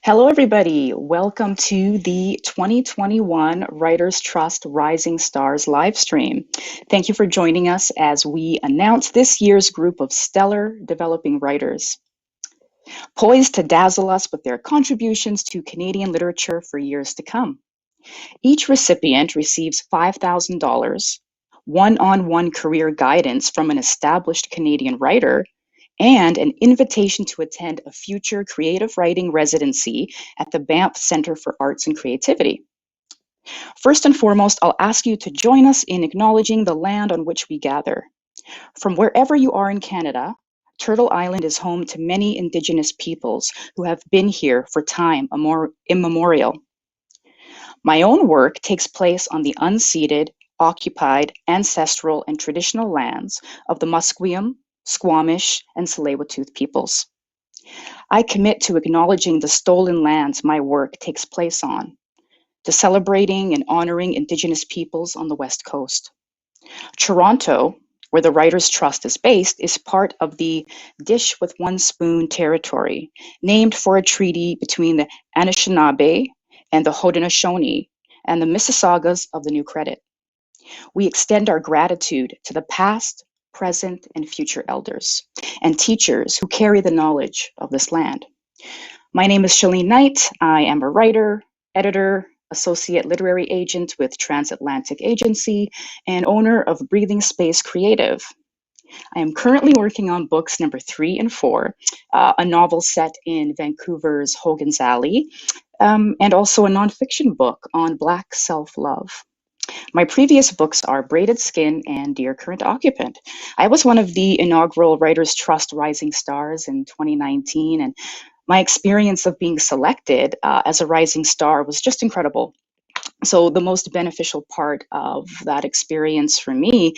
Hello, everybody. Welcome to the 2021 Writers Trust Rising Stars live stream. Thank you for joining us as we announce this year's group of stellar developing writers, poised to dazzle us with their contributions to Canadian literature for years to come. Each recipient receives $5,000, one-on-one career guidance from an established Canadian writer, and an invitation to attend a future creative writing residency at the Banff Centre for Arts and Creativity. First and foremost, I'll ask you to join us in acknowledging the land on which we gather. From wherever you are in Canada, Turtle Island is home to many Indigenous peoples who have been here for time immemorial. My own work takes place on the unceded, occupied, ancestral, and traditional lands of the Musqueam, Squamish, and Tsleil-Waututh peoples. I commit to acknowledging the stolen lands my work takes place on, to celebrating and honoring Indigenous peoples on the West Coast. Toronto, where the Writers Trust is based, is part of the Dish with One Spoon territory, named for a treaty between the Anishinaabe and the Haudenosaunee and the Mississaugas of the New Credit. We extend our gratitude to the past, present, and future elders and teachers who carry the knowledge of this land. My name is Chelene Knight. I am a writer, editor, associate literary agent with Transatlantic Agency, and owner of Breathing Space Creative. I am currently working on books number 3 and 4, a novel set in Vancouver's Hogan's Alley, and also a nonfiction book on Black self-love. My previous books are Braided Skin and Dear Current Occupant. I was one of the inaugural Writers Trust Rising Stars in 2019, and my experience of being selected as a rising star was just incredible. So the most beneficial part of that experience for me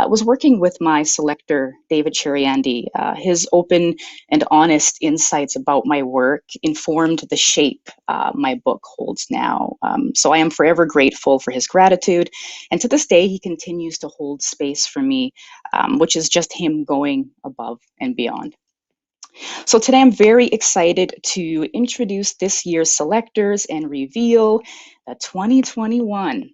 was working with my selector, David Cheriandi. His open and honest insights about my work informed the shape my book holds now. So I am forever grateful for his gratitude. And to this day, he continues to hold space for me, which is just him going above and beyond. So today I'm very excited to introduce this year's selectors and reveal the 2021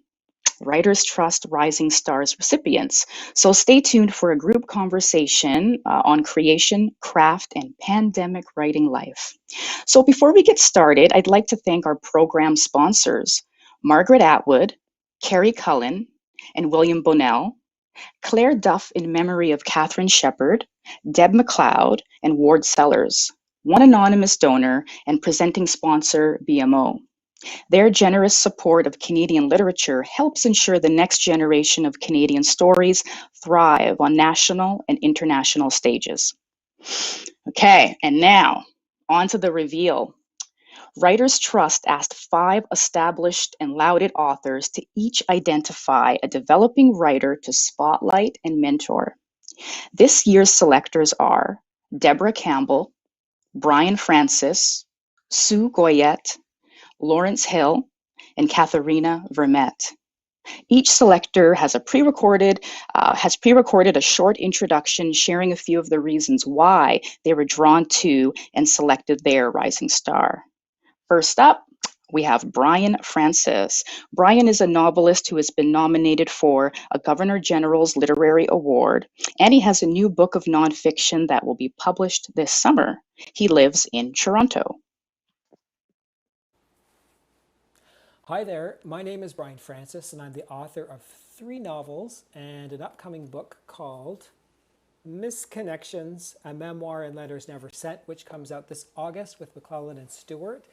Writers Trust Rising Stars recipients. So stay tuned for a group conversation on creation, craft, and pandemic writing life. So before we get started, I'd like to thank our program sponsors, Margaret Atwood, Carrie Cullen, and William Bonnell, Claire Duff in memory of Catherine Shepard, Deb McLeod, and Ward Sellers, one anonymous donor and presenting sponsor, BMO. Their generous support of Canadian literature helps ensure the next generation of Canadian stories thrive on national and international stages. Okay, and now on to the reveal. Writers Trust asked 5 established and lauded authors to each identify a developing writer to spotlight and mentor. This year's selectors are Deborah Campbell, Brian Francis, Sue Goyette, Lawrence Hill, and Katharina Vermette. Each selector has pre-recorded a short introduction sharing a few of the reasons why they were drawn to and selected their rising star. First up, we have Brian Francis. Brian is a novelist who has been nominated for a Governor General's Literary Award, and he has a new book of nonfiction that will be published this summer. He lives in Toronto. Hi there, my name is Brian Francis, and I'm the author of 3 novels and an upcoming book called Misconnections, a memoir and letters never sent, which comes out this August with McClellan and Stewart.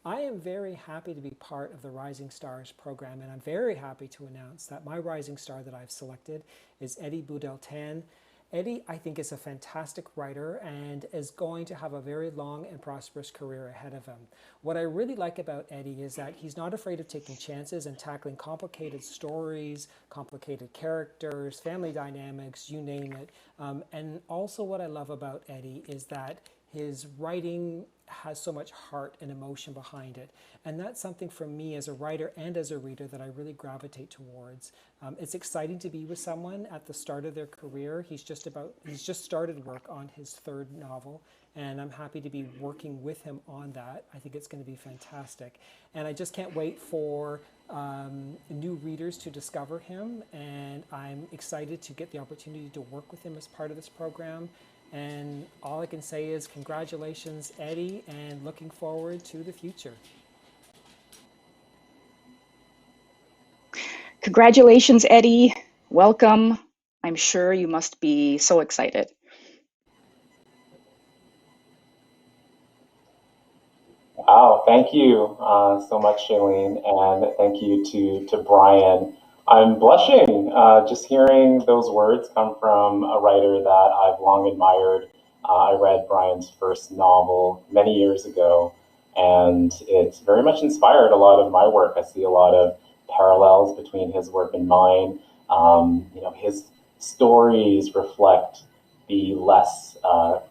I am very happy to be part of the Rising Stars program, and I'm very happy to announce that my rising star that I've selected is Eddie Boudel-Tan. Eddie, I think, is a fantastic writer and is going to have a very long and prosperous career ahead of him. What I really like about Eddie is that he's not afraid of taking chances and tackling complicated stories, complicated characters, family dynamics, you name it. And also what I love about Eddie is that his writing has so much heart and emotion behind it. And that's something for me as a writer and as a reader that I really gravitate towards. It's exciting to be with someone at the start of their career. He's just started work on his third novel, and I'm happy to be working with him on that. I think it's going to be fantastic. And I just can't wait for new readers to discover him, and I'm excited to get the opportunity to work with him as part of this program. And all I can say is congratulations, Eddie, and looking forward to the future. Congratulations, Eddie. Welcome. I'm sure you must be so excited. Wow, thank you so much, Chelene, and thank you to Brian. I'm blushing just hearing those words come from a writer that I've long admired. I read Brian's first novel many years ago, and it's very much inspired a lot of my work. I see a lot of parallels between his work and mine. His stories reflect the less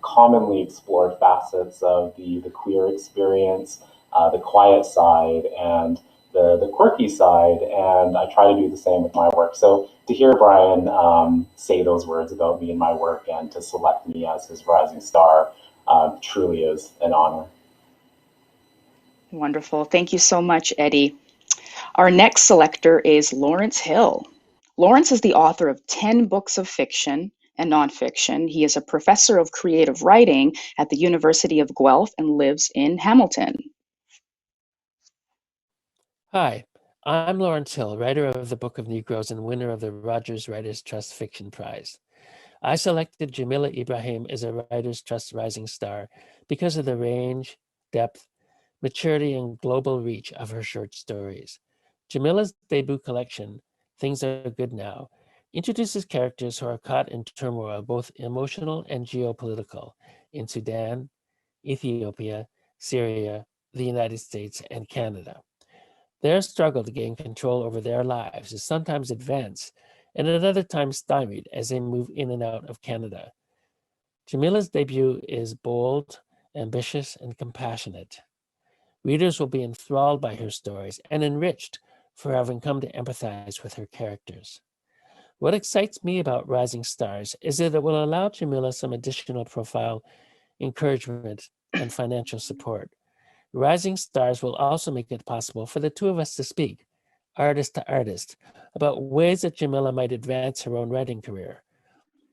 commonly explored facets of the queer experience, the quiet side, and the quirky side. And I try to do the same with my work. So to hear Brian say those words about me and my work and to select me as his rising star truly is an honor. Wonderful. Thank you so much, Eddie. Our next selector is Lawrence Hill. Lawrence is the author of 10 books of fiction and nonfiction. He is a professor of creative writing at the University of Guelph and lives in Hamilton. Hi, I'm Lawrence Hill, writer of the Book of Negroes and winner of the Rogers Writers Trust Fiction Prize. I selected Jamila Ibrahim as a Writers Trust Rising Star because of the range, depth, maturity, and global reach of her short stories. Jamila's debut collection, Things Are Good Now, introduces characters who are caught in turmoil, both emotional and geopolitical, in Sudan, Ethiopia, Syria, the United States, and Canada. Their struggle to gain control over their lives is sometimes advanced and at other times stymied as they move in and out of Canada. Jamila's debut is bold, ambitious, and compassionate. Readers will be enthralled by her stories and enriched for having come to empathize with her characters. What excites me about Rising Stars is that it will allow Jamila some additional profile, encouragement, and financial support. Rising Stars will also make it possible for the two of us to speak, artist to artist, about ways that Jamila might advance her own writing career.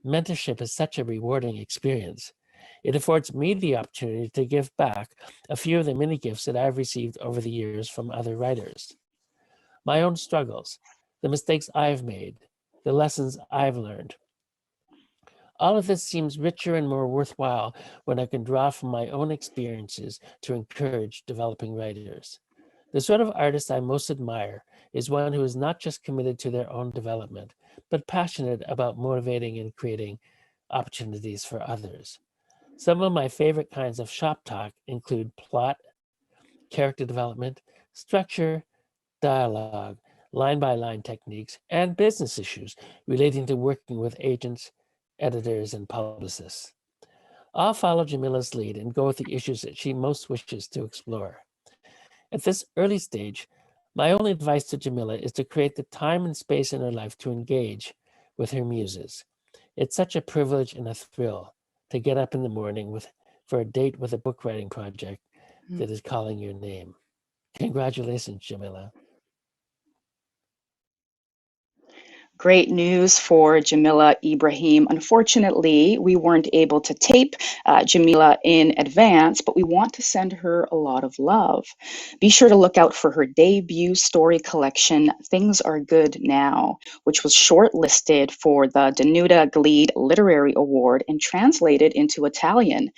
Mentorship is such a rewarding experience. It affords me the opportunity to give back a few of the many gifts that I've received over the years from other writers. My own struggles, the mistakes I've made, the lessons I've learned. All of this seems richer and more worthwhile when I can draw from my own experiences to encourage developing writers. The sort of artist I most admire is one who is not just committed to their own development, but passionate about motivating and creating opportunities for others. Some of my favorite kinds of shop talk include plot, character development, structure, dialogue, line by line techniques, and business issues relating to working with agents, editors, and publicists. I'll follow Jamila's lead and go with the issues that she most wishes to explore. At this early stage, my only advice to Jamila is to create the time and space in her life to engage with her muses. It's such a privilege and a thrill to get up in the morning for a date with a book writing project that is calling your name. Congratulations, Jamila. Great news for Jamila Ibrahim. Unfortunately, we weren't able to tape Jamila in advance, but we want to send her a lot of love. Be sure to look out for her debut story collection, Things Are Good Now, which was shortlisted for the Danuta Gleed Literary Award and translated into Italian.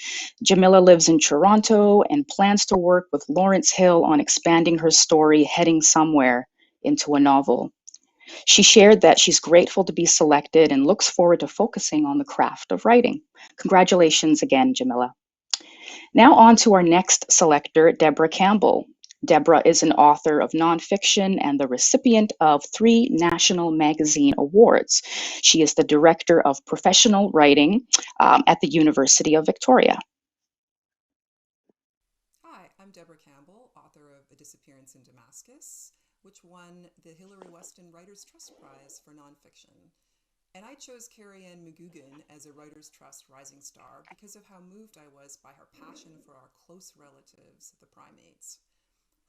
Jamila lives in Toronto and plans to work with Lawrence Hill on expanding her story, Heading Somewhere, into a novel. She shared that she's grateful to be selected and looks forward to focusing on the craft of writing. Congratulations again, Jamila. Now on to our next selector, Deborah Campbell. Deborah is an author of nonfiction and the recipient of 3 National Magazine Awards. She is the Director of Professional Writing at the University of Victoria. Hi, I'm Deborah Campbell, author of A Disappearance in Damascus, which won the Hilary Weston Writers' Trust Prize for nonfiction. And I chose Carrie-Anne McGugan as a Writers' Trust Rising Star because of how moved I was by her passion for our close relatives, the primates.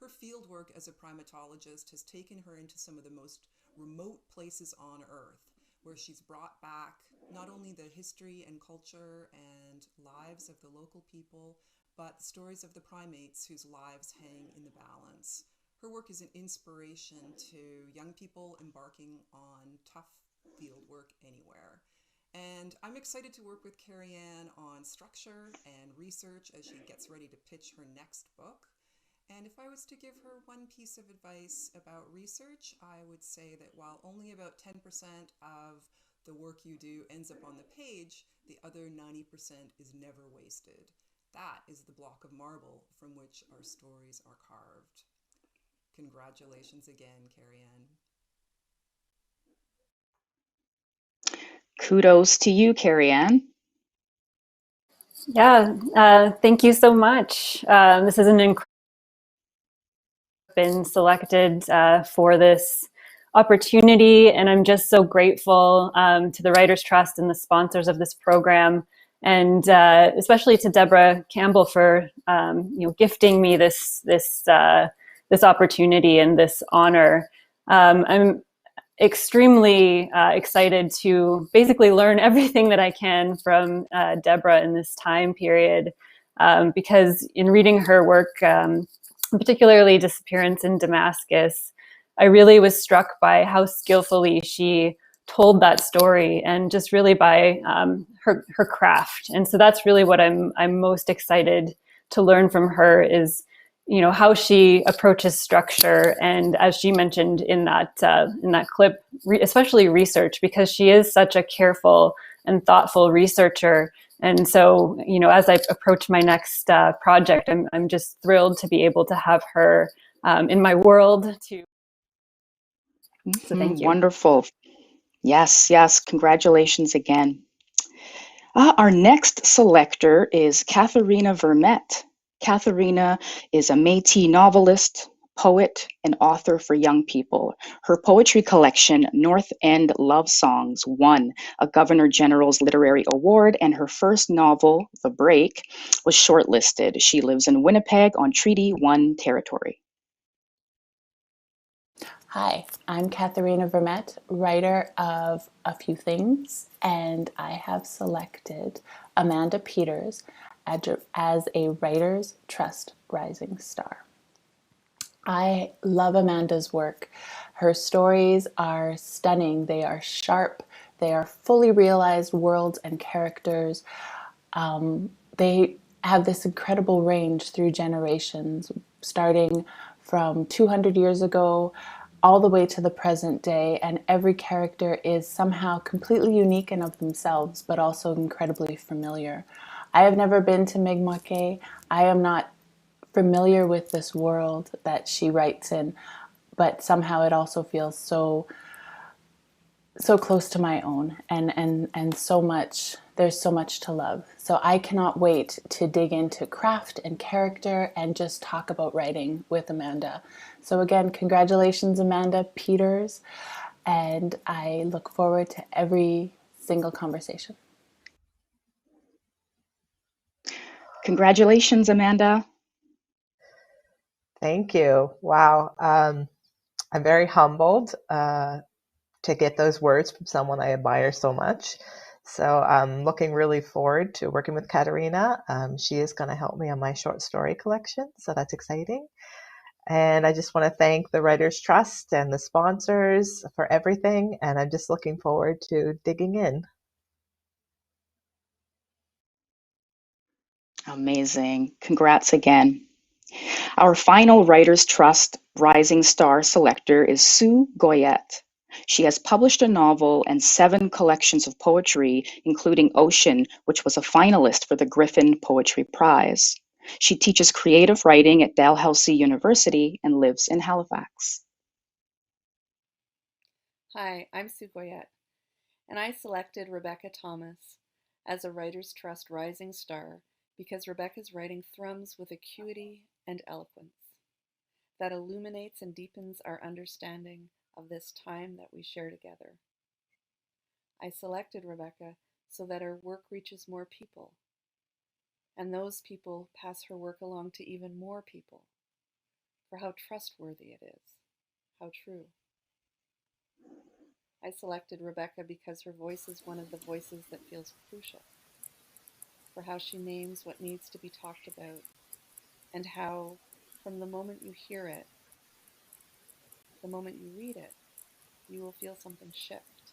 Her fieldwork as a primatologist has taken her into some of the most remote places on Earth, where she's brought back not only the history and culture and lives of the local people, but the stories of the primates whose lives hang in the balance. Her work is an inspiration to young people embarking on tough field work anywhere. And I'm excited to work with Carrie-Anne on structure and research as she gets ready to pitch her next book. And if I was to give her one piece of advice about research, I would say that while only about 10% of the work you do ends up on the page, the other 90% is never wasted. That is the block of marble from which our stories are carved. Congratulations again, Carrie-Anne. Kudos to you, Carrie-Anne. Yeah, thank you so much. This is an incredible. Been selected for this opportunity, and I'm just so grateful to the Writers Trust and the sponsors of this program, and especially to Deborah Campbell for gifting me this opportunity and this honor. I'm extremely excited to basically learn everything that I can from Deborah in this time period, because in reading her work, particularly Disappearance in Damascus, I really was struck by how skillfully she told that story, and just really by her craft. And so that's really what I'm most excited to learn from her, is how she approaches structure, and as she mentioned in that clip, especially research, because she is such a careful and thoughtful researcher. And so, as I approach my next project, I'm just thrilled to be able to have her in my world too. So thank you. Wonderful. Yes. Congratulations again. Our next selector is Katharina Vermette. Katharina is a Métis novelist, poet, and author for young people. Her poetry collection, North End Love Songs, won a Governor General's Literary Award, and her first novel, The Break, was shortlisted. She lives in Winnipeg on Treaty 1 territory. Hi, I'm Katharina Vermette, writer of A Few Things, and I have selected Amanda Peters as a Writers' Trust Rising Star. I love Amanda's work. Her stories are stunning. They are sharp. They are fully realized worlds and characters. They have this incredible range through generations, starting from 200 years ago all the way to the present day, and every character is somehow completely unique and of themselves, but also incredibly familiar. I have never been to Mi'kmaq. I am not familiar with this world that she writes in, but somehow it also feels so close to my own, and so much, there's so much to love. So I cannot wait to dig into craft and character and just talk about writing with Amanda. So again, congratulations, Amanda Peters, and I look forward to every single conversation. Congratulations, Amanda. Thank you. Wow. I'm very humbled to get those words from someone I admire so much. So I'm looking really forward to working with Katharina. She is going to help me on my short story collection, so that's exciting. And I just want to thank the Writers Trust and the sponsors for everything, and I'm just looking forward to digging in. Amazing. Congrats again. Our final Writers Trust Rising Star selector is Sue Goyette. She has published a novel and 7 collections of poetry, including Ocean, which was a finalist for the Griffin Poetry Prize. She teaches creative writing at Dalhousie University and lives in Halifax. Hi, I'm Sue Goyette, and I selected Rebecca Thomas as a Writers' Trust Rising Star because Rebecca's writing thrums with acuity and eloquence that illuminates and deepens our understanding of this time that we share together. I selected Rebecca so that her work reaches more people, and those people pass her work along to even more people, for how trustworthy it is, how true. I selected Rebecca because her voice is one of the voices that feels crucial, for how she names what needs to be talked about, and how, from the moment you hear it, the moment you read it, you will feel something shift.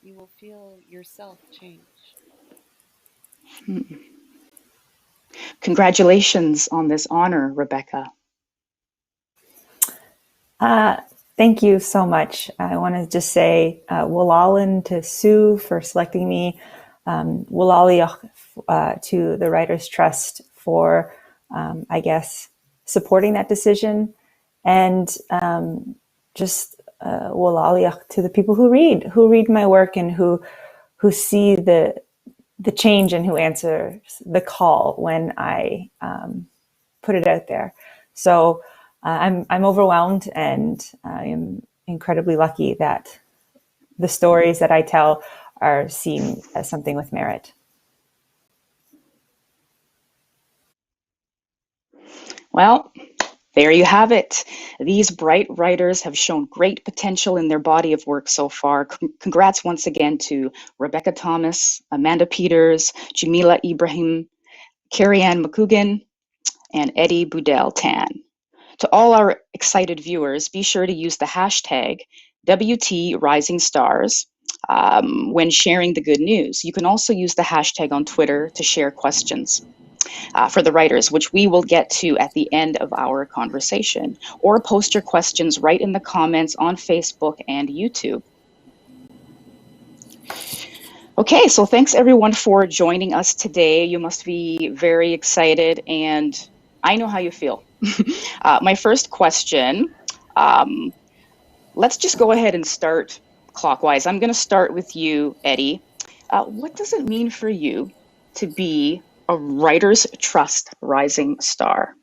You will feel yourself change. Congratulations on this honor, Rebecca. Thank you so much. I want to just say Walalan to Sue for selecting me, Walaliach to the Writers' Trust for, I guess, supporting that decision, and just Walaliach to the people who read my work and who see the change and who answer the call when I put it out there. So I'm overwhelmed, and I am incredibly lucky that the stories that I tell are seen as something with merit. Well, there you have it. These bright writers have shown great potential in their body of work so far. Congrats once again to Rebecca Thomas, Amanda Peters, Jamila Ibrahim, Carrie Ann McCougan, and Eddie Boudel Tan. To all our excited viewers, be sure to use the hashtag WTRisingStars when sharing the good news. You can also use the hashtag on Twitter to share questions for the writers, which we will get to at the end of our conversation, or post your questions right in the comments on Facebook and YouTube. Okay, so thanks everyone for joining us today. You must be very excited, and I know how you feel. My first question, let's just go ahead and start clockwise. I'm going to start with you, Eddie. What does it mean for you to be a Writers' Trust Rising Star?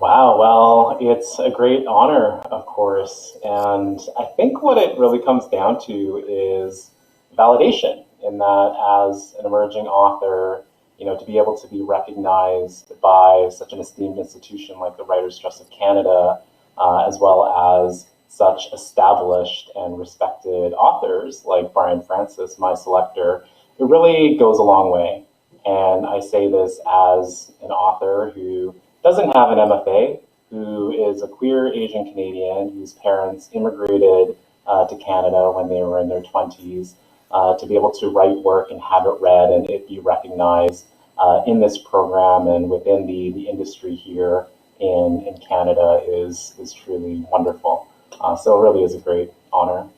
Wow, well, it's a great honor, of course. And I think what it really comes down to is validation, in that as an emerging author, to be able to be recognized by such an esteemed institution like the Writers' Trust of Canada, as well as such established and respected authors like Brian Francis, my selector, it really goes a long way. And I say this as an author who doesn't have an MFA, who is a queer Asian Canadian whose parents immigrated to Canada when they were in their 20s, to be able to write work and have it read and it be recognized in this program and within the industry here in Canada is truly wonderful. So it really is a great honor.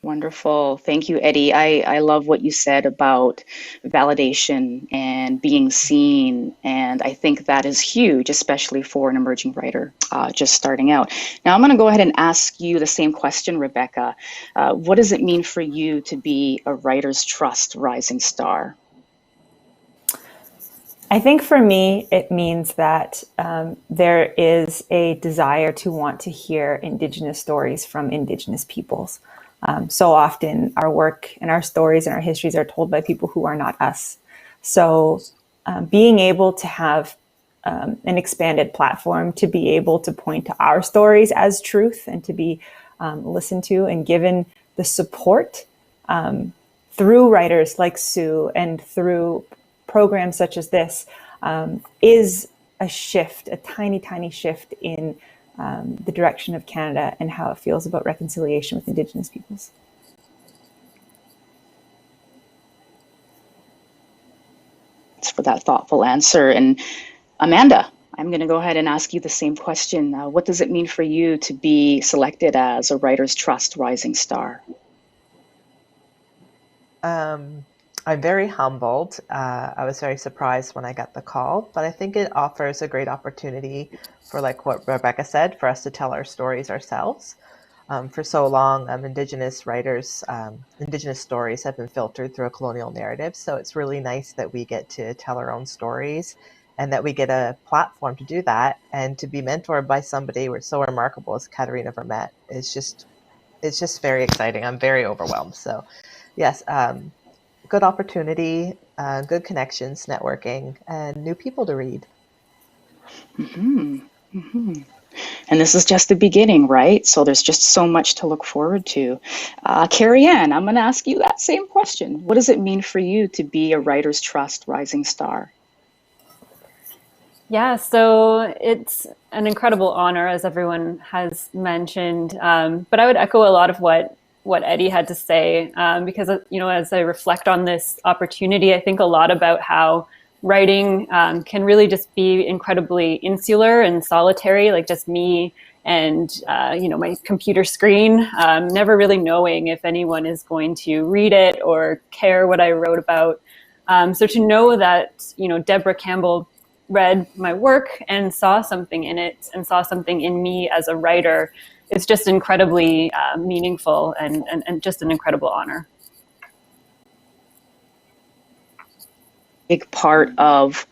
Wonderful. Thank you, Eddie. I love what you said about validation and being seen. And I think that is huge, especially for an emerging writer just starting out. Now, I'm going to go ahead and ask you the same question, Rebecca. What does it mean for you to be a Writers' Trust Rising Star? I think for me, it means that there is a desire to want to hear Indigenous stories from Indigenous peoples. So often our work and our stories and our histories are told by people who are not us. So being able to have an expanded platform to be able to point to our stories as truth and to be listened to and given the support through writers like Sue and through programs such as this is a shift, a tiny, tiny shift in the direction of Canada and how it feels about reconciliation with Indigenous peoples. Thanks for that thoughtful answer. And Amanda, I'm going to go ahead and ask you the same question. What does it mean for you to be selected as a Writers' Trust Rising Star? I'm very humbled. I was very surprised when I got the call, but I think it offers a great opportunity for, like what Rebecca said, for us to tell our stories ourselves. For so long, Indigenous writers, Indigenous stories have been filtered through a colonial narrative. So it's really nice that we get to tell our own stories and that we get a platform to do that, and to be mentored by somebody so remarkable as Katerina Vermette is just, it's just very exciting. I'm very overwhelmed. So yes, good opportunity, good connections, networking, and new people to read. Mm-hmm. Mm-hmm. And this is just the beginning, right? So there's just so much to look forward to. Carrie Ann, I'm going to ask you that same question. What does it mean for you to be a Writers Trust Rising Star? Yeah, so it's an incredible honor, as everyone has mentioned. But I would echo a lot of what Eddie had to say, because as I reflect on this opportunity, I think a lot about how writing can really just be incredibly insular and solitary, like just me and my computer screen, never really knowing if anyone is going to read it or care what I wrote about. So to know that Deborah Campbell read my work and saw something in it and saw something in me as a writer, it's just incredibly meaningful and just an incredible honor. Big part of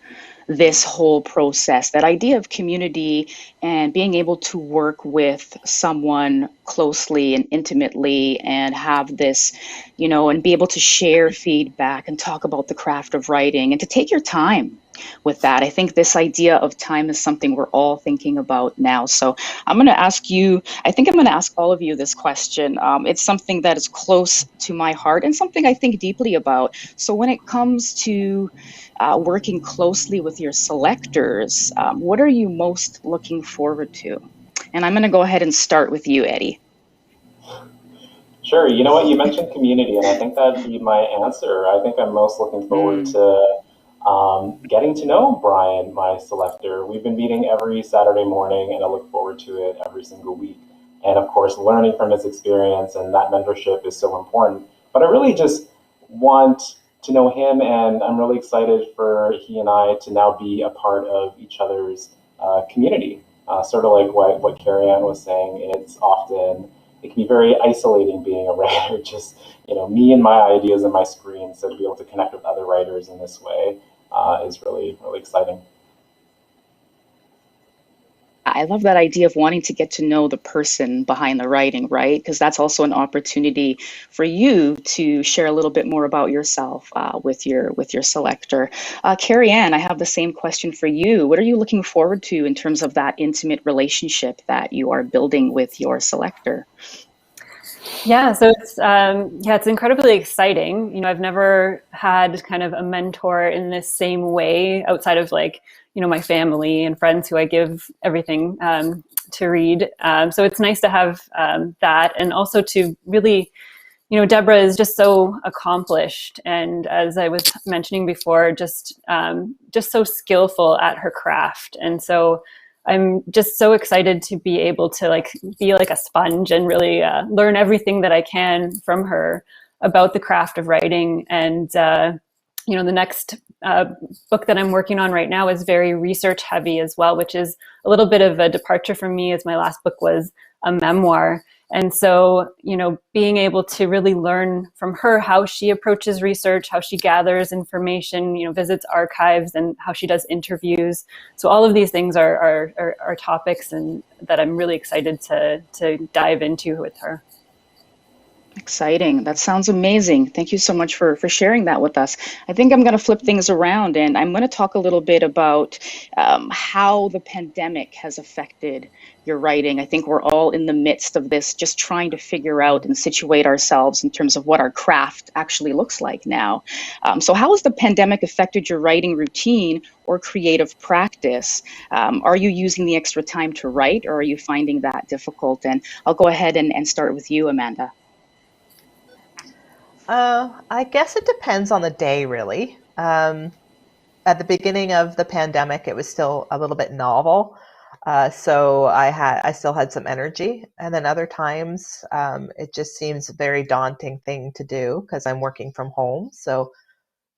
this whole process, that idea of community and being able to work with someone closely and intimately and have this, and be able to share feedback and talk about the craft of writing and to take your time with that. I think this idea of time is something we're all thinking about now. So I'm going to ask you, I think I'm going to ask all of you this question. It's something that is close to my heart and something I think deeply about. So when it comes to working closely with your selectors, what are you most looking forward to? And I'm going to go ahead and start with you, Eddie. Sure. You know what? You mentioned community, and I think that'd be my answer. I think I'm most looking forward to getting to know Brian, my selector. We've been meeting every Saturday morning, and I look forward to it every single week. And of course, learning from his experience, and that mentorship is so important. But I really just want to know him, and I'm really excited for he and I to now be a part of each other's community. Sort of like what Carrie Ann was saying, it can be very isolating being a writer, just me and my ideas and my screen. So to be able to connect with other writers in this way is really, really exciting. I love that idea of wanting to get to know the person behind the writing, right? Because that's also an opportunity for you to share a little bit more about yourself with your selector. Carrie Ann, I have the same question for you. What are you looking forward to in terms of that intimate relationship that you are building with your selector? Yeah, so it's incredibly exciting. I've never had kind of a mentor in this same way outside of my family and friends who I give everything to read. So it's nice to have that, and also to really, Deborah is just so accomplished, and as I was mentioning before, just so skillful at her craft, and so I'm just so excited to be able to be like a sponge and really learn everything that I can from her about the craft of writing. And the next book that I'm working on right now is very research heavy as well, which is a little bit of a departure from me, as my last book was a memoir. And so, being able to really learn from her how she approaches research, how she gathers information, visits archives, and how she does interviews. So all of these things are topics and that I'm really excited to dive into with her. Exciting. That sounds amazing. Thank you so much for sharing that with us. I think I'm going to flip things around and I'm going to talk a little bit about how the pandemic has affected your writing. I think we're all in the midst of this, just trying to figure out and situate ourselves in terms of what our craft actually looks like now. So how has the pandemic affected your writing routine or creative practice? Are you using the extra time to write, or are you finding that difficult? And I'll go ahead and start with you, Amanda. I guess it depends on the day, really. At the beginning of the pandemic, it was still a little bit novel, so I still had some energy. And then other times, it just seems a very daunting thing to do because I'm working from home. So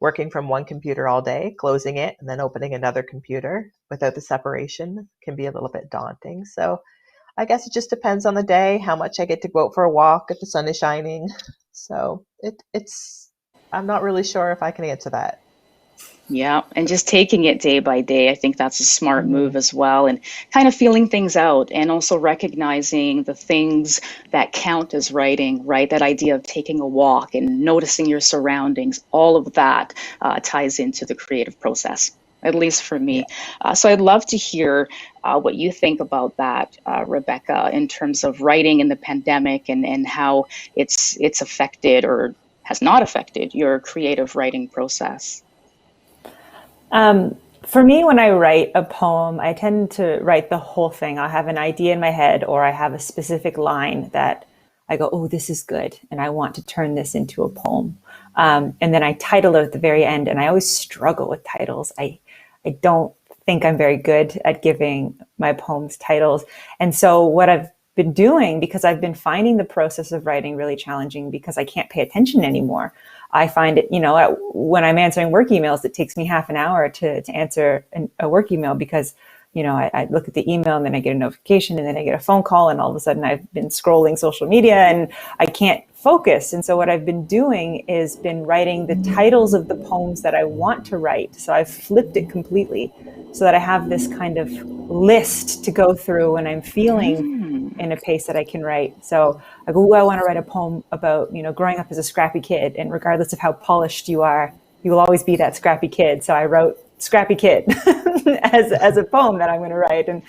working from one computer all day, closing it, and then opening another computer without the separation can be a little bit daunting. So I guess it just depends on the day, how much I get to go out for a walk if the sun is shining. So I'm not really sure if I can answer that. Yeah, and just taking it day by day, I think that's a smart Mm-hmm. move as well, and kind of feeling things out and also recognizing the things that count as writing, right? That idea of taking a walk and noticing your surroundings, all of that ties into the creative process, at least for Yeah. me. So I'd love to hear what you think about that, Rebecca, in terms of writing in the pandemic and how it's affected or has not affected your creative writing process. For me, when I write a poem, I tend to write the whole thing. I'll have an idea in my head, or I have a specific line that I go, oh, this is good, and I want to turn this into a poem. And then I title it at the very end, and I always struggle with titles. I don't think I'm very good at giving my poems titles. And so what I've been doing, because I've been finding the process of writing really challenging because I can't pay attention anymore. I find it, when I'm answering work emails, it takes me half an hour to answer a work email because, I look at the email and then I get a notification and then I get a phone call and all of a sudden I've been scrolling social media and I can't focus. And so what I've been doing is been writing the titles of the poems that I want to write. So I've flipped it completely so that I have this kind of list to go through when I'm feeling in a pace that I can write. So I go, I want to write a poem about, growing up as a scrappy kid. And regardless of how polished you are, you will always be that scrappy kid. So I wrote Scrappy Kid as a poem that I'm going to write. And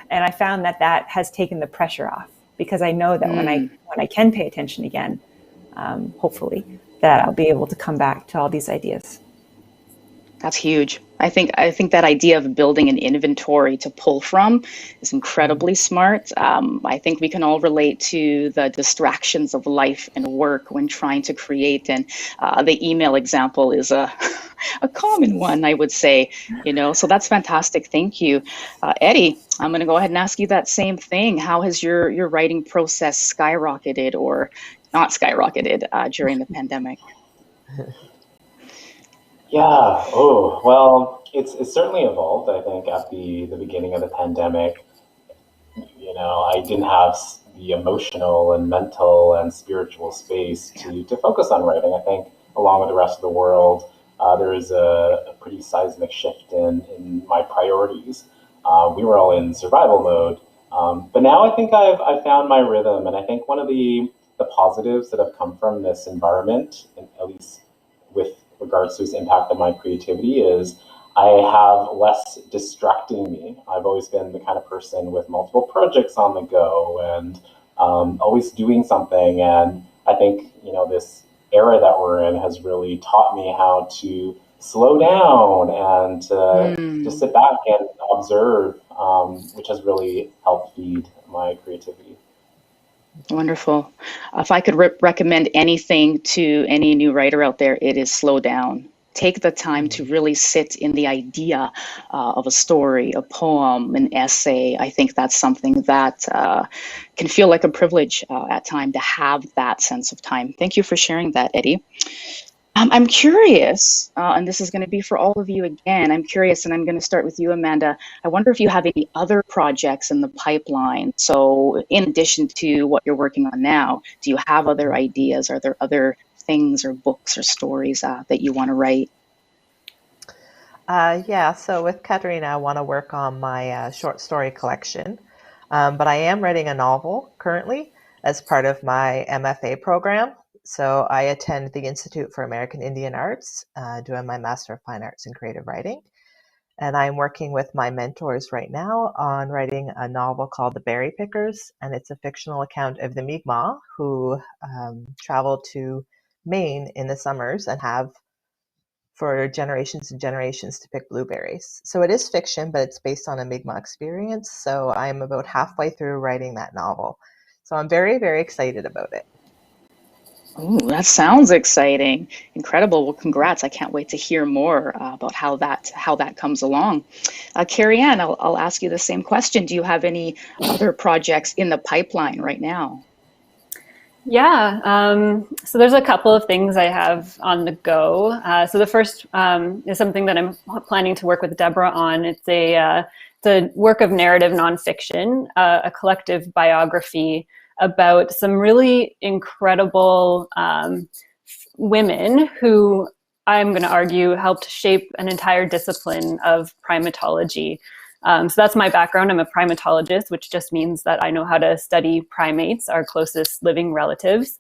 I found that has taken the pressure off because I know that when I can pay attention again, hopefully that I'll be able to come back to all these ideas. That's huge. I think that idea of building an inventory to pull from is incredibly smart. I think we can all relate to the distractions of life and work when trying to create, and the email example is a common one, I would say. So that's fantastic. Thank you, Eddie. I'm going to go ahead and ask you that same thing. How has your writing process skyrocketed or not skyrocketed during the pandemic? Yeah. Oh, well, it's certainly evolved. I think at the beginning of the pandemic, I didn't have the emotional and mental and spiritual space to focus on writing. I think along with the rest of the world, there is a pretty seismic shift in my priorities. We were all in survival mode, but now I think I've found my rhythm, and I think one of the positives that have come from this environment, and at least with regards to its impact on my creativity, is I have less distracting me. I've always been the kind of person with multiple projects on the go and always doing something. And I think, this era that we're in has really taught me how to slow down and to just sit back and observe, which has really helped feed my creativity. Wonderful. If I could recommend anything to any new writer out there, it is slow down. Take the time to really sit in the idea of a story, a poem, an essay. I think that's something that can feel like a privilege at time to have that sense of time. Thank you for sharing that, Eddie. I'm curious, and this is going to be for all of you again. I'm curious, and I'm going to start with you, Amanda. I wonder if you have any other projects in the pipeline. So in addition to what you're working on now, do you have other ideas? Are there other things or books or stories that you want to write? Yeah, so with Katerina, I want to work on my short story collection, but I am writing a novel currently as part of my MFA program. So I attend the Institute for American Indian Arts, doing my Master of Fine Arts in Creative Writing. And I'm working with my mentors right now on writing a novel called The Berry Pickers, and it's a fictional account of the Mi'kmaq who travel to Maine in the summers and have for generations and generations to pick blueberries. So it is fiction, but it's based on a Mi'kmaq experience. So I'm about halfway through writing that novel. So I'm very, very excited about it. Oh, that sounds exciting. Incredible. Well, congrats. I can't wait to hear more about how that comes along. Carrie Ann, I'll ask you the same question. Do you have any other projects in the pipeline right now? Yeah, so there's a couple of things I have on the go. So the first is something that I'm planning to work with Deborah on. It's a work of narrative nonfiction, a collective biography about some really incredible women who I'm going to argue helped shape an entire discipline of primatology. So that's my background. I'm a primatologist, which just means that I know how to study primates, our closest living relatives.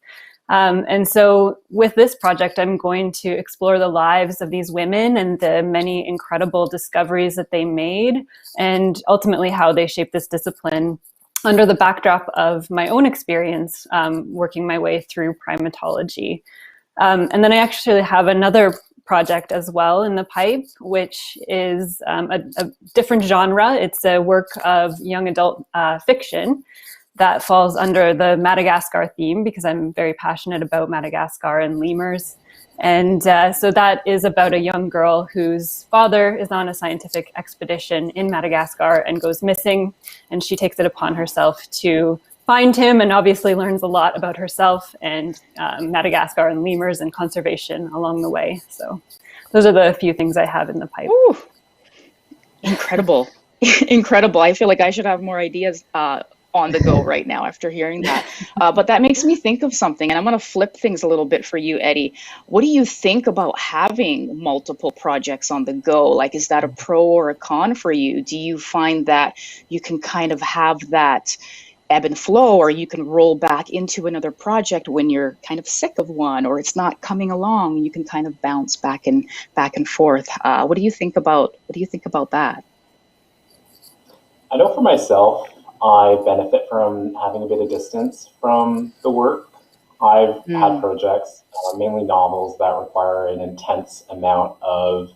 And so with this project, I'm going to explore the lives of these women and the many incredible discoveries that they made, and ultimately how they shaped this discipline under the backdrop of my own experience working my way through primatology. And then I actually have another project as well in the pipe, which is a different genre. It's a work of young adult fiction that falls under the Madagascar theme, because I'm very passionate about Madagascar and lemurs. And so that is about a young girl whose father is on a scientific expedition in Madagascar and goes missing, and she takes it upon herself to find him, and obviously learns a lot about herself and Madagascar and lemurs and conservation along the way. So those are the few things I have in the pipe. Ooh, incredible. Incredible. I feel like I should have more ideas on the go right now after hearing that. But that makes me think of something, and I'm going to flip things a little bit for you, Eddie. What do you think about having multiple projects on the go? Like, is that a pro or a con for you? Do you find that you can kind of have that ebb and flow, or you can roll back into another project when you're kind of sick of one or it's not coming along? You can kind of bounce back and forth. What do you think about that? I know for myself, I benefit from having a bit of distance from the work. I've had projects, mainly novels, that require an intense amount of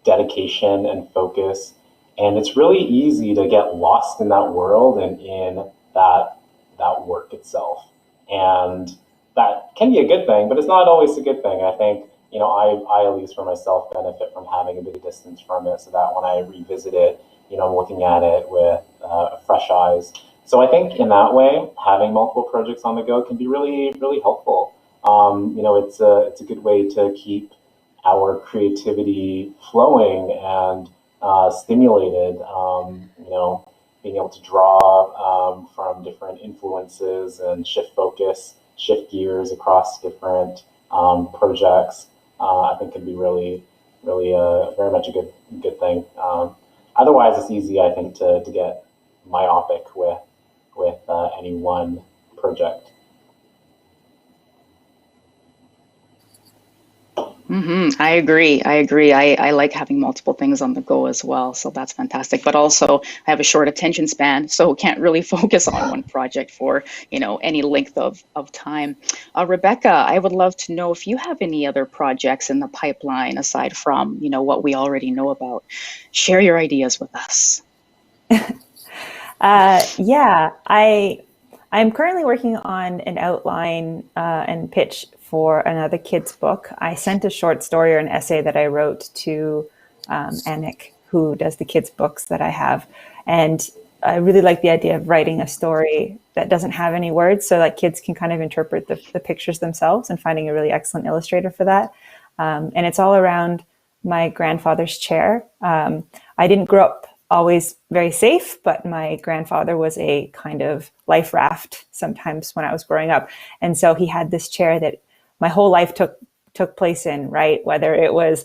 dedication and focus. And it's really easy to get lost in that world and in that work itself. And that can be a good thing, but it's not always a good thing. I think, I at least for myself benefit from having a bit of distance from it, so that when I revisit it, I'm looking at it with fresh eyes. So I think in that way, having multiple projects on the go can be really, really helpful. It's a good way to keep our creativity flowing and stimulated. Being able to draw from different influences and shift focus, shift gears across different projects, I think can be really, really very much a good thing. Otherwise, it's easy, I think, to get myopic with any one project. I agree. I like having multiple things on the go as well. So that's fantastic. But also I have a short attention span, so can't really focus on one project for, any length of time. Rebecca, I would love to know if you have any other projects in the pipeline aside from, what we already know about. Share your ideas with us. Yeah, I'm currently working on an outline and pitch for another kid's book. I sent a short story or an essay that I wrote to Anik, who does the kids' books that I have. And I really like the idea of writing a story that doesn't have any words, so that kids can kind of interpret the pictures themselves, and finding a really excellent illustrator for that. And it's all around my grandfather's chair. I didn't grow up always very safe, but my grandfather was a kind of life raft sometimes when I was growing up. And so he had this chair that my whole life took place in, right? Whether it was,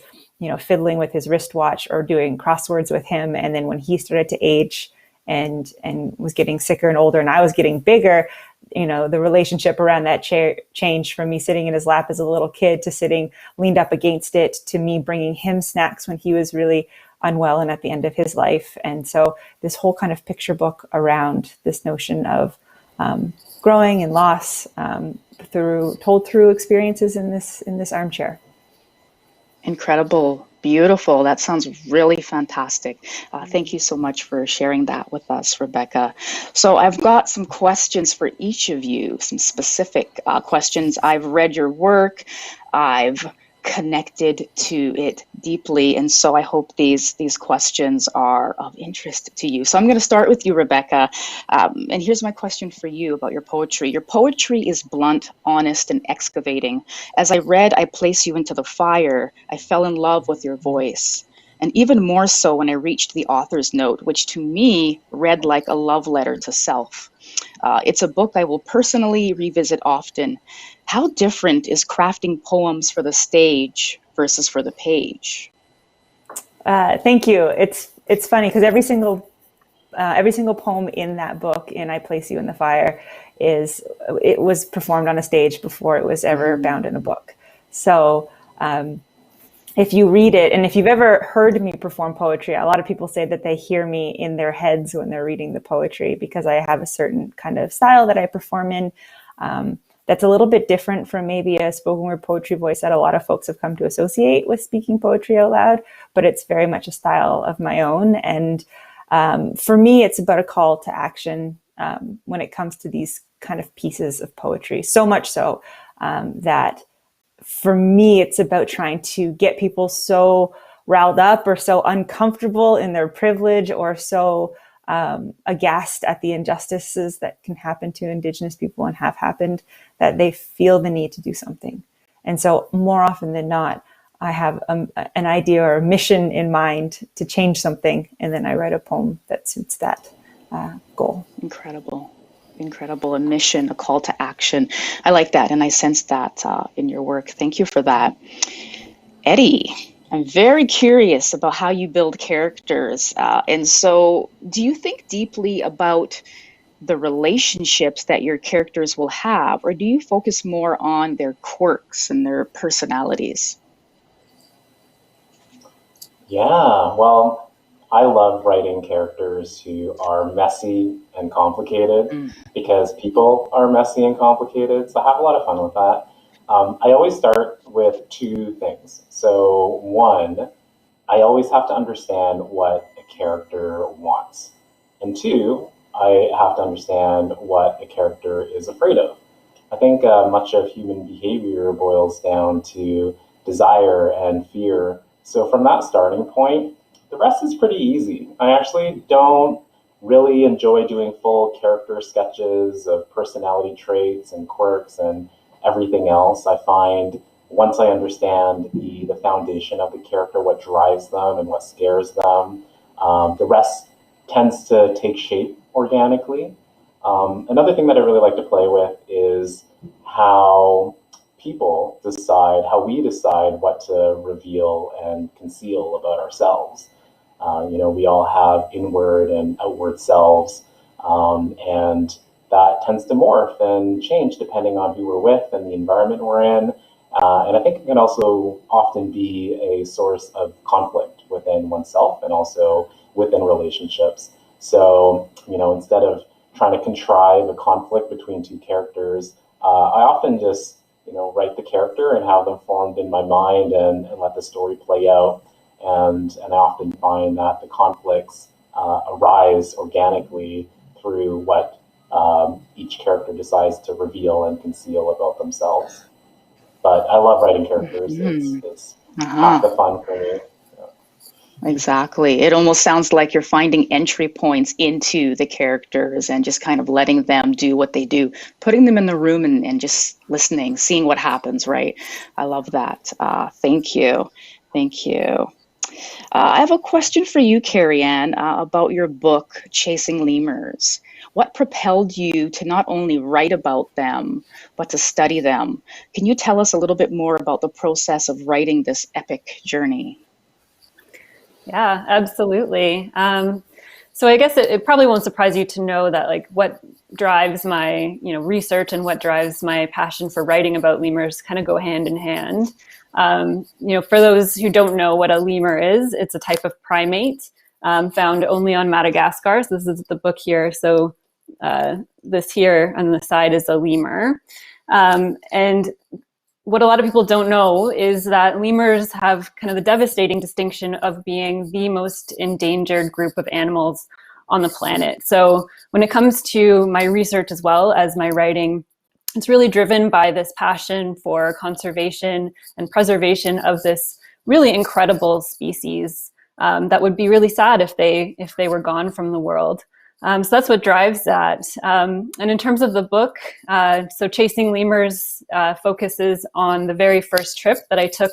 fiddling with his wristwatch or doing crosswords with him. And then when he started to age and was getting sicker and older and I was getting bigger, the relationship around that chair changed from me sitting in his lap as a little kid to sitting leaned up against it, to me bringing him snacks when he was really unwell and at the end of his life. And so this whole kind of picture book around this notion of growing and loss told through experiences in this armchair. Incredible. Beautiful. That sounds really fantastic. Thank you so much for sharing that with us, Rebecca. So I've got some questions for each of you, some specific questions. I've read your work. I've connected to it deeply. And so I hope these questions are of interest to you. So I'm going to start with you, Rebecca. And here's my question for you about your poetry. Your poetry is blunt, honest, and excavating. As I read I Place You Into the Fire, I fell in love with your voice. And even more so when I reached the author's note, which to me read like a love letter to self. It's a book I will personally revisit often. How different is crafting poems for the stage versus for the page? Thank you. It's funny because every single poem in that book, in I Place You in the Fire, it was performed on a stage before it was ever bound in a book. So if you read it, and if you've ever heard me perform poetry, a lot of people say that they hear me in their heads when they're reading the poetry, because I have a certain kind of style that I perform in that's a little bit different from maybe a spoken word poetry voice that a lot of folks have come to associate with speaking poetry out loud, but it's very much a style of my own. And for me, it's about a call to action when it comes to these kind of pieces of poetry, so much so that for me, it's about trying to get people so riled up or so uncomfortable in their privilege or so aghast at the injustices that can happen to Indigenous people and have happened, that they feel the need to do something. And so more often than not, I have an idea or a mission in mind to change something, and then I write a poem that suits that goal. Incredible. Incredible. A mission, a call to action. I like that. And I sense that in your work. Thank you for that. Eddie, I'm very curious about how you build characters. And so do you think deeply about the relationships that your characters will have, or do you focus more on their quirks and their personalities? Yeah, well, I love writing characters who are messy and complicated because people are messy and complicated. So I have a lot of fun with that. I always start with two things. So one, I always have to understand what a character wants. And two, I have to understand what a character is afraid of. I think much of human behavior boils down to desire and fear. So from that starting point, the rest is pretty easy. I actually don't really enjoy doing full character sketches of personality traits and quirks and everything else. I find once I understand the foundation of the character, what drives them and what scares them, the rest tends to take shape organically. Another thing that I really like to play with is how we decide what to reveal and conceal about ourselves. We all have inward and outward selves, and that tends to morph and change depending on who we're with and the environment we're in. And I think it can also often be a source of conflict within oneself and also within relationships. So, instead of trying to contrive a conflict between two characters, I often just, write the character and have them formed in my mind and let the story play out. And I often find that the conflicts arise organically through what each character decides to reveal and conceal about themselves. But I love writing characters. It's half the fun for me. Exactly. It almost sounds like you're finding entry points into the characters and just kind of letting them do what they do, putting them in the room and just listening, seeing what happens, right? I love that. Thank you. Thank you. I have a question for you, Carrie Ann, about your book, Chasing Lemurs. What propelled you to not only write about them, but to study them? Can you tell us a little bit more about the process of writing this epic journey? Yeah, absolutely. So I guess it probably won't surprise you to know that what drives my research and what drives my passion for writing about lemurs kind of go hand in hand. For those who don't know what a lemur is, it's a type of primate found only on Madagascar. So this is the book here. So this here on the side is a lemur. And what a lot of people don't know is that lemurs have kind of the devastating distinction of being the most endangered group of animals on the planet. So when it comes to my research as well as my writing, it's really driven by this passion for conservation and preservation of this really incredible species that would be really sad if they were gone from the world. So that's what drives that. And in terms of the book, so Chasing Lemurs focuses on the very first trip that I took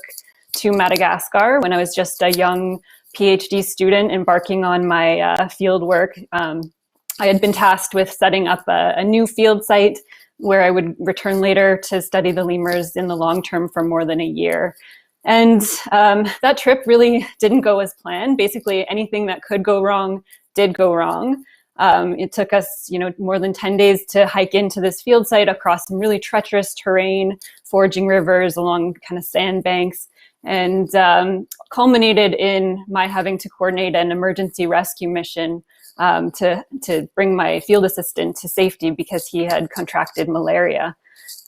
to Madagascar when I was just a young PhD student embarking on my field work. I had been tasked with setting up a new field site where I would return later to study the lemurs in the long term for more than a year. And that trip really didn't go as planned. Basically, anything that could go wrong did go wrong. It took us, more than 10 days to hike into this field site across some really treacherous terrain, foraging rivers along kind of sandbanks, and culminated in my having to coordinate an emergency rescue mission to bring my field assistant to safety because he had contracted malaria.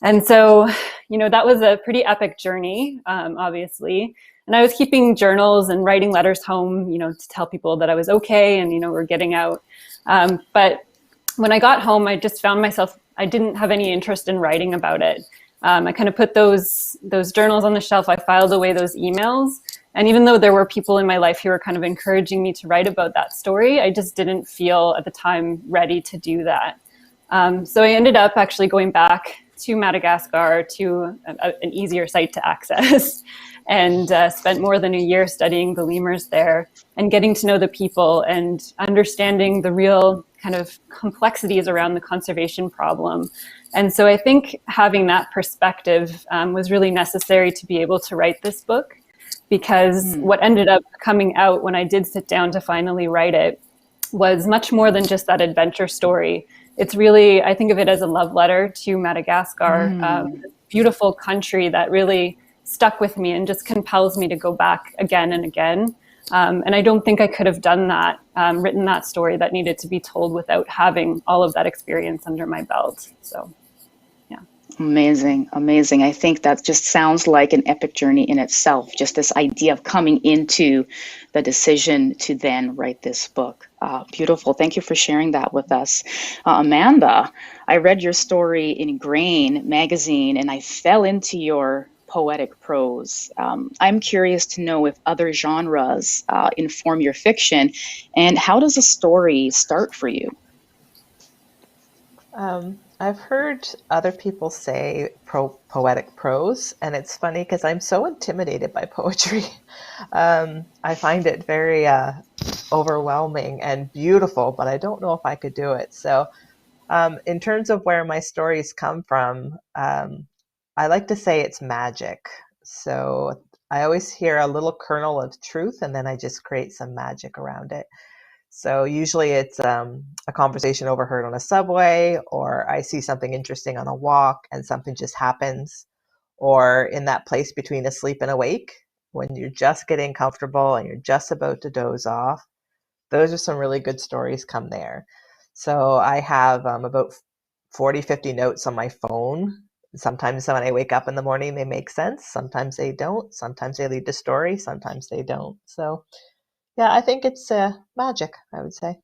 And so, that was a pretty epic journey, obviously. And I was keeping journals and writing letters home, to tell people that I was okay and, we're getting out. But when I got home, I just found myself, I didn't have any interest in writing about it. I kind of put those journals on the shelf. I filed away those emails. And even though there were people in my life who were kind of encouraging me to write about that story, I just didn't feel at the time ready to do that. So I ended up actually going back to Madagascar to an easier site to access and spent more than a year studying the lemurs there and getting to know the people and understanding the real kind of complexities around the conservation problem. And so I think having that perspective was really necessary to be able to write this book, because what ended up coming out when I did sit down to finally write it was much more than just that adventure story. It's really, I think of it as a love letter to Madagascar, beautiful country that really stuck with me and just compels me to go back again and again. And I don't think I could have done that, written that story that needed to be told without having all of that experience under my belt. So, yeah. Amazing, amazing. I think that just sounds like an epic journey in itself, just this idea of coming into the decision to then write this book. Beautiful. Thank you for sharing that with us. Amanda, I read your story in Grain magazine and I fell into your poetic prose. I'm curious to know if other genres inform your fiction, and how does a story start for you? I've heard other people say poetic prose, and it's funny because I'm so intimidated by poetry. I find it very overwhelming and beautiful, but I don't know if I could do it. So in terms of where my stories come from, I like to say it's magic. So I always hear a little kernel of truth, and then I just create some magic around it. So usually it's a conversation overheard on a subway, or I see something interesting on a walk and something just happens, or in that place between asleep and awake when you're just getting comfortable and you're just about to doze off. Those are some really good stories come there. So I have about 40, 50 notes on my phone. Sometimes when I wake up in the morning, they make sense. Sometimes they don't. Sometimes they lead to story. Sometimes they don't. So yeah, I think it's magic, I would say.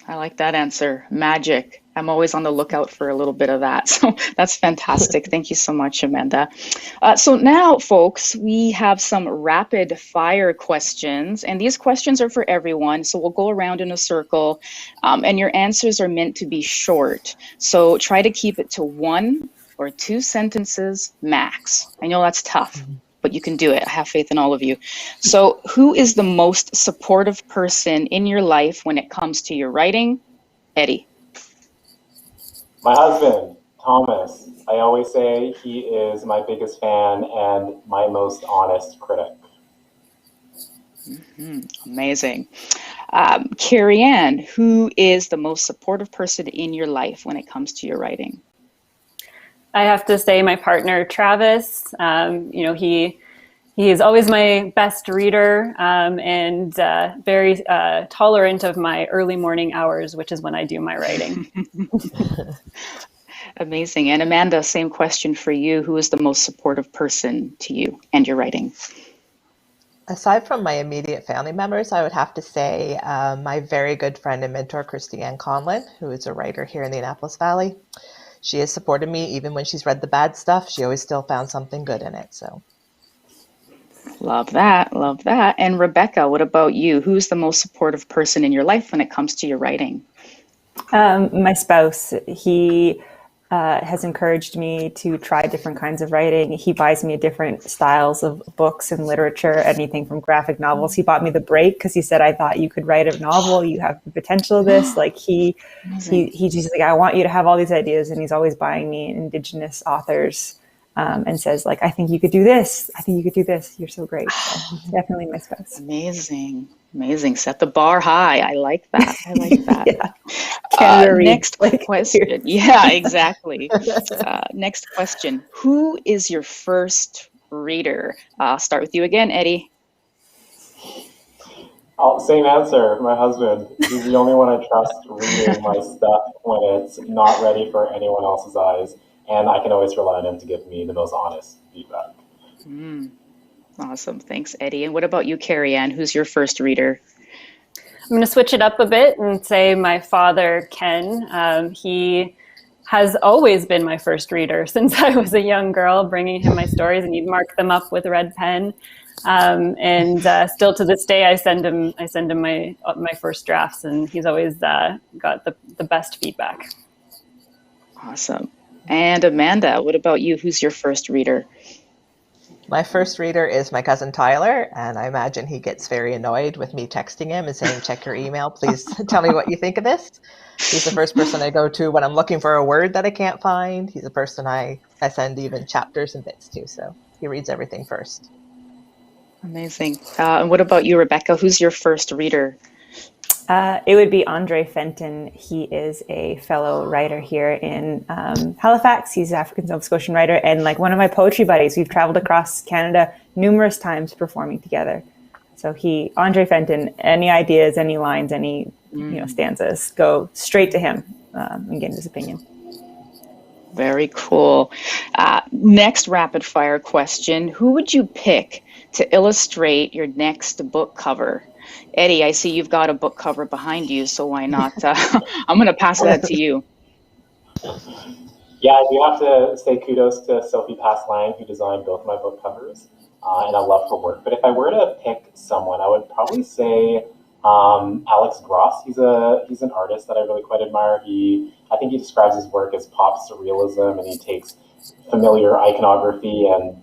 I like that answer, magic. I'm always on the lookout for a little bit of that. So that's fantastic. Thank you so much, Amanda. So now, folks, we have some rapid fire questions, and these questions are for everyone. So we'll go around in a circle, and your answers are meant to be short. So try to keep it to 1 or 2 sentences max. I know that's tough, but you can do it. I have faith in all of you. So who is the most supportive person in your life when it comes to your writing? Eddie. My husband, Thomas. I always say he is my biggest fan and my most honest critic. Amazing. Carrie Ann, who is the most supportive person in your life when it comes to your writing? I have to say my partner, Travis. He is always my best reader and very tolerant of my early morning hours, which is when I do my writing. Amazing. And Amanda, same question for you. Who is the most supportive person to you and your writing? Aside from my immediate family members, I would have to say my very good friend and mentor, Christiane Conlon, who is a writer here in the Annapolis Valley. She has supported me even when she's read the bad stuff. She always still found something good in it. So Love that. Love that. And Rebecca, what about you? Who's the most supportive person in your life when it comes to your writing? My spouse, he has encouraged me to try different kinds of writing. He buys me different styles of books and literature, anything from graphic novels. He bought me The Break because he said, I thought you could write a novel. You have the potential of this. Like he's just like, I want you to have all these ideas. And he's always buying me Indigenous authors and says like, I think you could do this. I think you could do this. You're so great. So definitely my spouse. Amazing. Amazing. Set the bar high. I like that. I like that. Yeah. Next question. Yeah, exactly. Next question. Who is your first reader? Start with you again, Eddie. Oh, same answer. My husband. He's the only one I trust reading my stuff when it's not ready for anyone else's eyes. And I can always rely on him to give me the most honest feedback. Awesome. Thanks, Eddie. And what about you, Carrie Ann? Who's your first reader? I'm going to switch it up a bit and say my father, Ken. He has always been my first reader since I was a young girl, bringing him my stories, and he'd mark them up with a red pen. And still to this day, I send him my first drafts, and he's always got the best feedback. Awesome. And Amanda, what about you? Who's your first reader? my first reader is my cousin Tyler, and I imagine he gets very annoyed with me texting him and saying, check your email, please tell me what you think of this. He's the first person I go to when I'm looking for a word that I can't find. He's the person I send even chapters and bits to, so he reads everything first. Amazing. And what about you, Rebecca? Who's your first reader? It would be Andre Fenton. He is a fellow writer here in Halifax. He's an African Nova Scotian writer and like one of my poetry buddies. We've traveled across Canada numerous times performing together. So Andre Fenton, any ideas, any lines, any stanzas, go straight to him and get his opinion. Very cool. Next rapid fire question. Who would you pick to illustrate your next book cover? Eddie, I see you've got a book cover behind you, so why not? I'm going to pass that to you. Yeah, I do have to say kudos to Sophie Pass-Lang, who designed both my book covers, and I love her work. But if I were to pick someone, I would probably say Alex Gross. He's an artist that I really quite admire. I think he describes his work as pop surrealism, and he takes familiar iconography and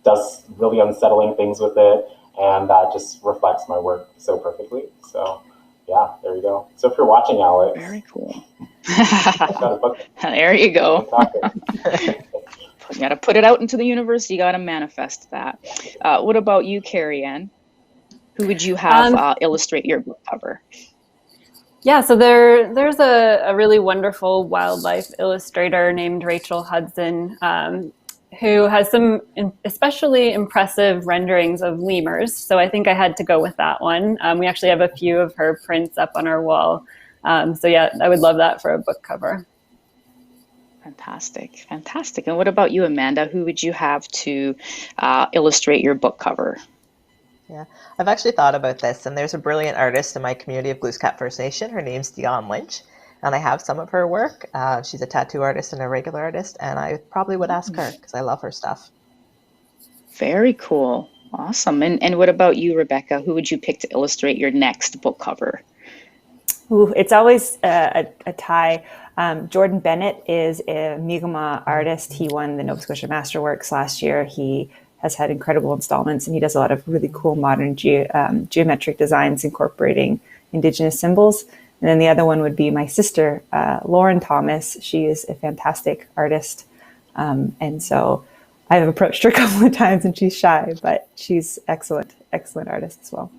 does really unsettling things with it. And that just reflects my work so perfectly. So, yeah, there you go. So if you're watching, Alex. Very cool. I've got a book. There you go. You got to put it out into the universe. You got to manifest that. What about you, Carrie Ann? Who would you have illustrate your book cover? Yeah, so there's a really wonderful wildlife illustrator named Rachel Hudson, who has some especially impressive renderings of lemurs. So I think I had to go with that one. We actually have a few of her prints up on our wall. So yeah, I would love that for a book cover. Fantastic, fantastic. And what about you, Amanda? Who would you have to illustrate your book cover? Yeah, I've actually thought about this, and there's a brilliant artist in my community of Glooscap First Nation. Her name's Dion Lynch. And I have some of her work. She's a tattoo artist and a regular artist, and I probably would ask her because I love her stuff. Very cool. Awesome. And what about you, Rebecca? Who would you pick to illustrate your next book cover? Ooh, it's always a tie. Jordan Bennett is a Mi'kmaq artist. He won the Nova Scotia Masterworks last year. He has had incredible installments, and he does a lot of really cool modern geometric designs incorporating Indigenous symbols. And then the other one would be my sister, Lauren Thomas. She is a fantastic artist. And so I've approached her a couple of times and she's shy, but she's excellent artist as well.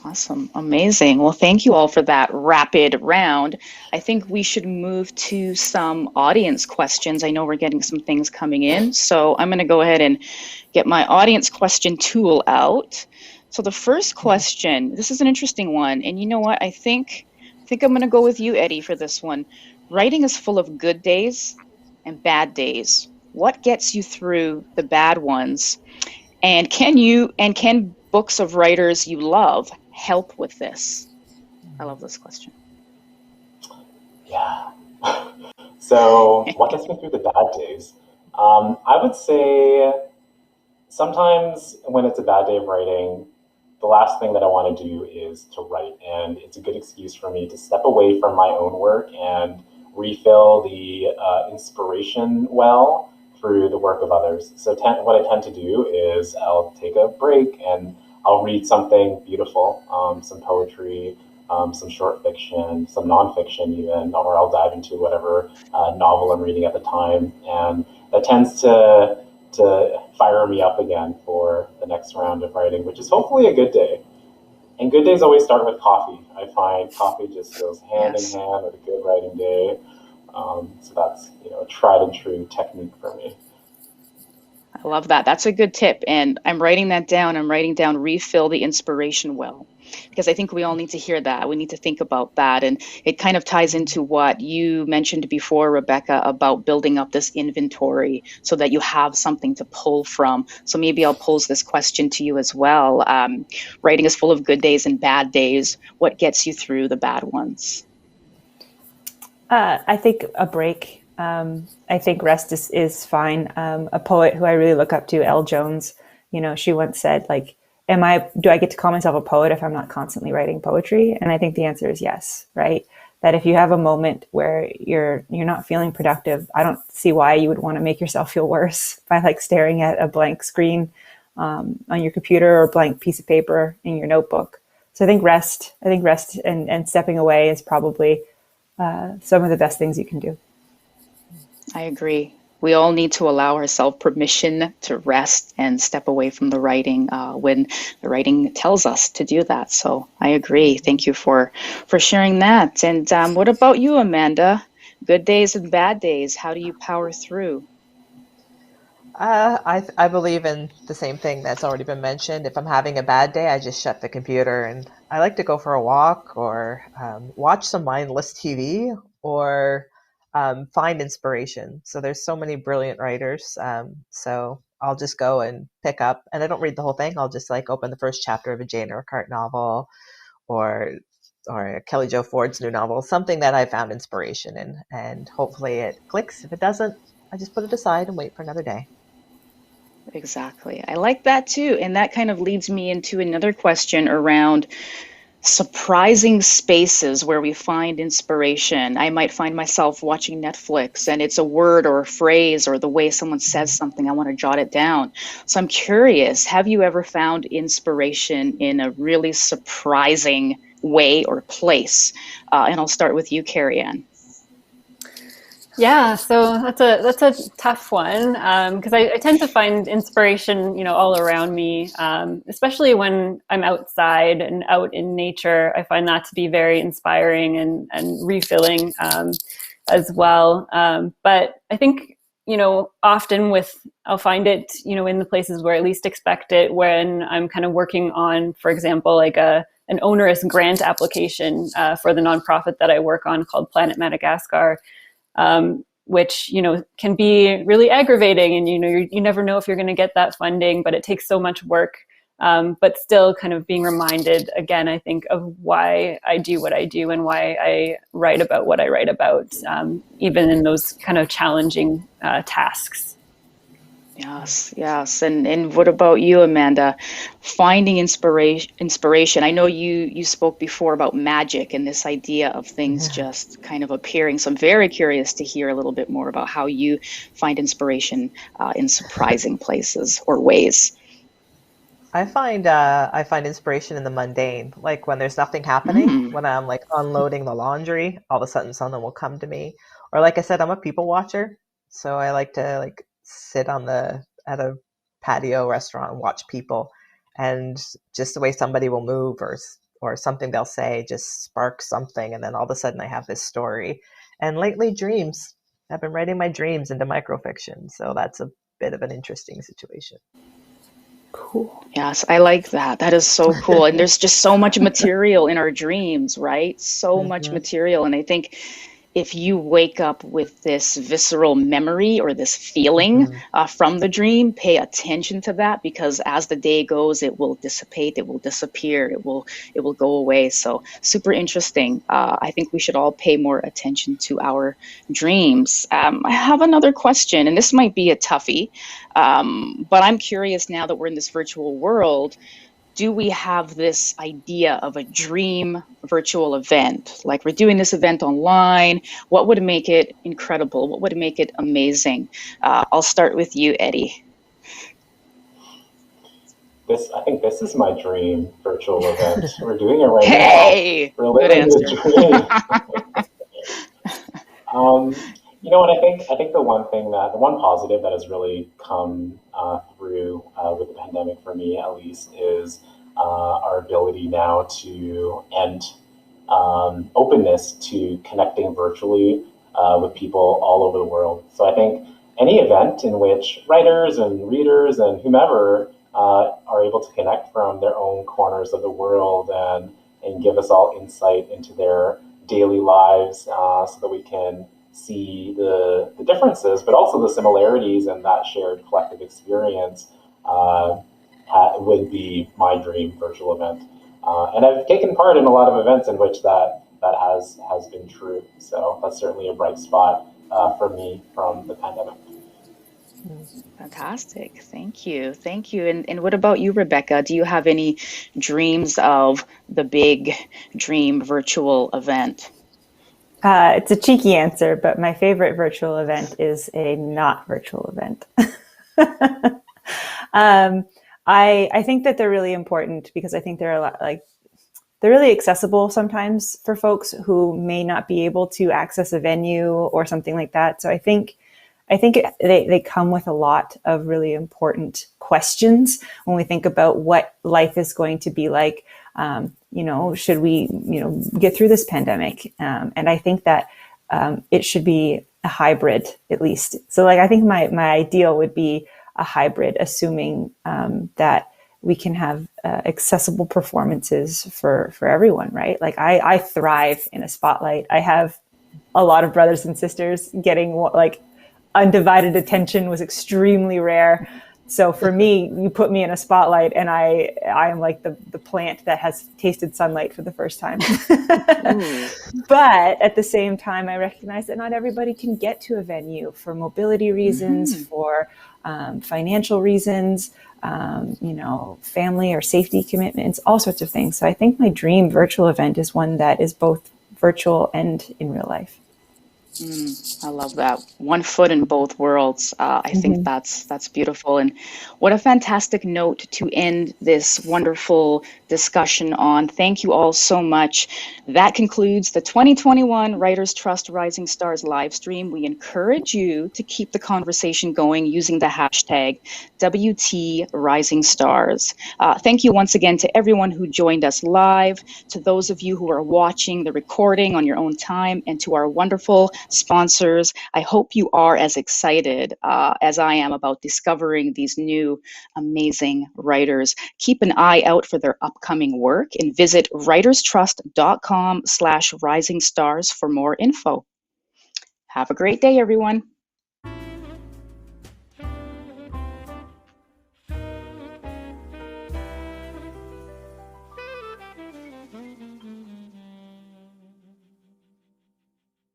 Awesome. Amazing. Well, thank you all for that rapid round. I think we should move to some audience questions. I know we're getting some things coming in, so I'm going to go ahead and get my audience question tool out. So the first question, this is an interesting one. And you know what? I think I'm going to go with you, Eddie, for this one. Writing is full of good days and bad days. What gets you through the bad ones? And can books of writers you love help with this? I love this question. Yeah. So what gets me through the bad days? I would say sometimes when it's a bad day of writing, the last thing that I want to do is to write. And it's a good excuse for me to step away from my own work and refill the inspiration well through the work of others. So what I tend to do is I'll take a break and I'll read something beautiful, some poetry, some short fiction, some nonfiction even, or I'll dive into whatever novel I'm reading at the time. And that tends to fire me up again for the next round of writing, which is hopefully a good day. And good days always start with coffee. I find coffee just goes hand in hand with a good writing day. So that's a tried and true technique for me. I love that. That's a good tip. And I'm writing that down. I'm writing down refill the inspiration well, because I think we all need to hear that. We need to think about that. And it kind of ties into what you mentioned before, Rebecca, about building up this inventory so that you have something to pull from. So maybe I'll pose this question to you as well. Writing is full of good days and bad days. What gets you through the bad ones? I think a break. I think rest is fine. A poet who I really look up to, Elle Jones, she once said, like, do I get to call myself a poet if I'm not constantly writing poetry? And I think the answer is yes, right? That if you have a moment where you're not feeling productive, I don't see why you would want to make yourself feel worse by like staring at a blank screen on your computer or a blank piece of paper in your notebook. So I think rest and stepping away is probably some of the best things you can do. I agree. We all need to allow ourselves permission to rest and step away from the writing when the writing tells us to do that. So I agree. Thank you for sharing that. And what about you, Amanda? Good days and bad days. How do you power through? I believe in the same thing that's already been mentioned. If I'm having a bad day, I just shut the computer and I like to go for a walk or watch some mindless TV or find inspiration. So there's so many brilliant writers. So I'll just go and pick up, and I don't read the whole thing. I'll just like open the first chapter of a Jane Urquhart novel or Kelly Jo Ford's new novel, something that I found inspiration in, and hopefully it clicks. If it doesn't, I just put it aside and wait for another day. Exactly. I like that too. And that kind of leads me into another question around surprising spaces where we find inspiration. I might find myself watching Netflix and it's a word or a phrase or the way someone says something, I want to jot it down. So I'm curious, have you ever found inspiration in a really surprising way or place? And I'll start with you, Carrie Ann. Yeah, so that's a tough one because I tend to find inspiration, all around me, especially when I'm outside and out in nature. I find that to be very inspiring and refilling as well. But I think, often I'll find it, in the places where I least expect it, when I'm kind of working on, for example, like an onerous grant application for the nonprofit that I work on called Planet Madagascar. Which, can be really aggravating, and, you never know if you're going to get that funding, but it takes so much work. But still kind of being reminded again, I think, of why I do what I do and why I write about what I write about, even in those kind of challenging tasks. Yes. And what about you, Amanda? Finding inspiration. I know you spoke before about magic and this idea of things just kind of appearing. So I'm very curious to hear a little bit more about how you find inspiration in surprising places or ways. I find inspiration in the mundane, like when there's nothing happening, when I'm like unloading the laundry, all of a sudden something will come to me. Or like I said, I'm a people watcher, so I like to like sit at a patio restaurant and watch people, and just the way somebody will move or something they'll say just sparks something, and then all of a sudden I have this story. And lately, dreams. I've been writing my dreams into microfiction, so that's a bit of an interesting situation. Cool. Yes, I like that. That is so cool. And there's just so much material in our dreams, right? So much material. And I think if you wake up with this visceral memory or this feeling from the dream, pay attention to that, because as the day goes, it will dissipate, it will disappear, it will go away. So super interesting. I think we should all pay more attention to our dreams. I have another question, and this might be a toughie, but I'm curious, now that we're in this virtual world, do we have this idea of a dream virtual event? Like, we're doing this event online. What would make it incredible? What would make it amazing? I'll start with you, Eddie. I think this is my dream virtual event. We're doing it right hey, now. We're living the dream. You know what, I think the one positive that has really come through with the pandemic, for me at least, is our ability now to end openness to connecting virtually with people all over the world. So I think any event in which writers and readers and whomever are able to connect from their own corners of the world and give us all insight into their daily lives, so that we can see the differences, but also the similarities and that shared collective experience, would be my dream virtual event. And I've taken part in a lot of events in which that has been true. So that's certainly a bright spot for me from the pandemic. Fantastic. Thank you. Thank you. And what about you, Rebecca? Do you have any dreams of the big dream virtual event? It's a cheeky answer, but my favorite virtual event is a not virtual event. I think that they're really important because I think they're they're really accessible sometimes for folks who may not be able to access a venue or something like that. So I think they come with a lot of really important questions when we think about what life is going to be like. Should we, get through this pandemic? And I think that it should be a hybrid, at least. So I think my ideal would be a hybrid, assuming that we can have accessible performances for everyone, right? I thrive in a spotlight. I have a lot of brothers and sisters. Getting undivided attention was extremely rare. So for me, you put me in a spotlight and I am like the plant that has tasted sunlight for the first time. But at the same time, I recognize that not everybody can get to a venue for mobility reasons, for financial reasons, family or safety commitments, all sorts of things. So I think my dream virtual event is one that is both virtual and in real life. I love that. One foot in both worlds. I think that's beautiful. And what a fantastic note to end this wonderful discussion on. Thank you all so much. That concludes the 2021 Writers Trust Rising Stars live stream. We encourage you to keep the conversation going using the hashtag WTRisingStars. Thank you once again to everyone who joined us live, to those of you who are watching the recording on your own time, and to our wonderful sponsors. I hope you are as excited as I am about discovering these new amazing writers. Keep an eye out for their upcoming work and visit writerstrust.com/rising stars for more info. Have a great day, everyone.